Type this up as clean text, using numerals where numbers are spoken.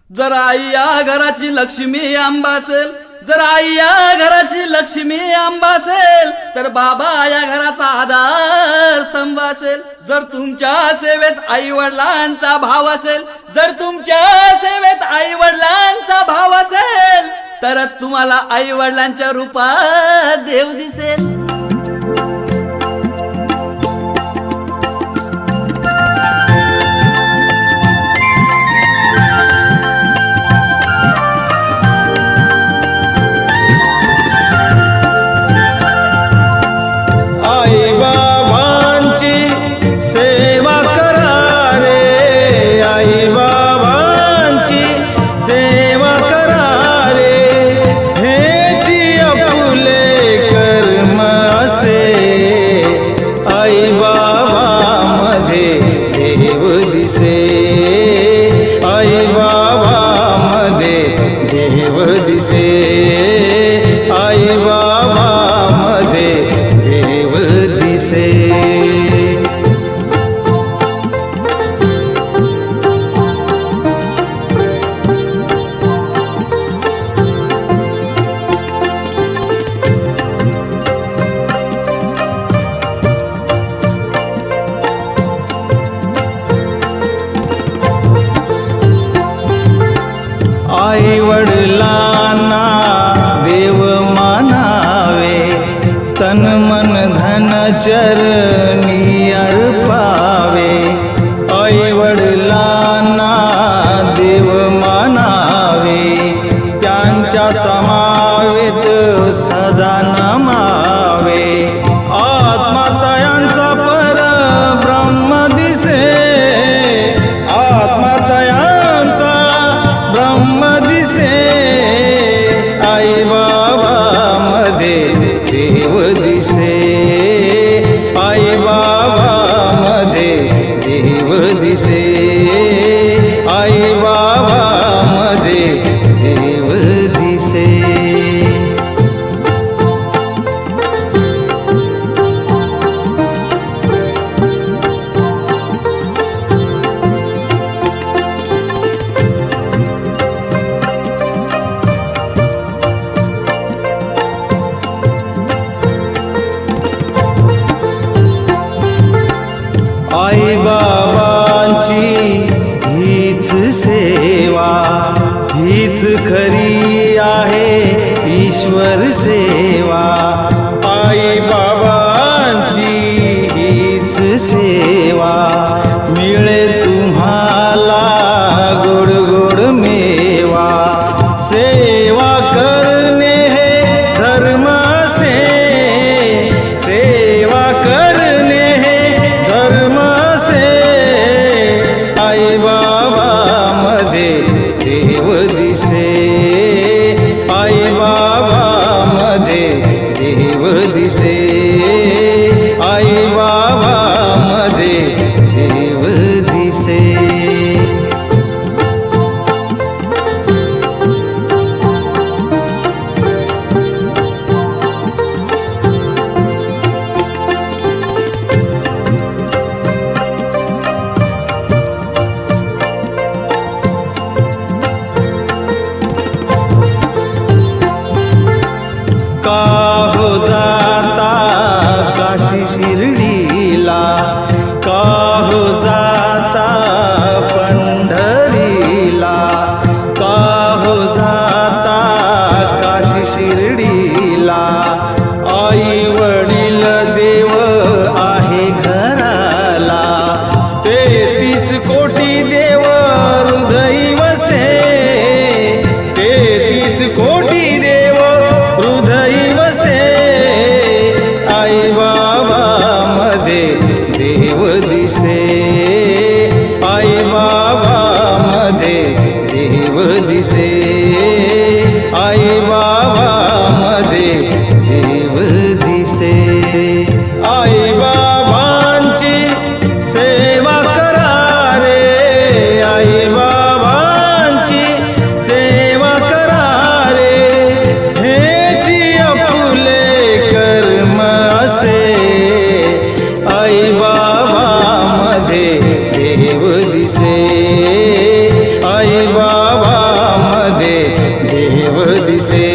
जर आई या घराची लक्ष्मी आंबा असेल, जर आई या घराची लक्ष्मी आंबा असेल, तर बाबा या घराचा आधार स्तंभ असेल. जर तुमच्या सेवेत आई वडिलांचा भाव असेल, जर तुमच्या सेवेत आई वडिलांचा भाव असेल, तर तुम्हाला आई वडिलांच्या रूपात देव दिसेल. आई वडिलांना देव मानावे, तन मन धन चरणी अर्पावे. आई वडिलांना देव मानावे, त्यांच्या समावेत सदा नमावे. आत्मातयांचा पर ब्रह्म दिसे, आत्मातयांचा ब्रह्म दिसे. आई बाबा मध्ये देव दिसे, आई बाबा मध्ये देव दिसे, आई बाबा मध्ये देव दिसे. आई बाबांची हीच सेवा, हीच खरी आहे ईश्वर सेवा. आई बाबांची हीच सेवा, मिळे तुम्हाला गोड गोड मेवा. सेवा करणे हे धर्म से, सेवा करणे हे धर्म से. आई बाबा मध्ये देव दिसे, आई बाबा मध्ये देव दिसे, आई बाबा मध्ये देव दिसे. का हो जाता काशी शिर्डीला, का हो जाता पंढरीला, का हो जाता काशी शिर्डीला. आई वडील देव आहे घराला, 33 कोटी देव हृदयी वसे, 33 कोटी देव हृदयी वसे. आई बाबा मध्ये देव दिसे, आई बाबा मध्ये देव दिसे, आई बाबा मध्ये देव दिसे. आई बाबांची सेवा करा रे, आई बाबांची सेवा करा रे. हेची आपुले कर्म असे, आई बाबा मध्ये देव दिसे, आई बाबा दिसे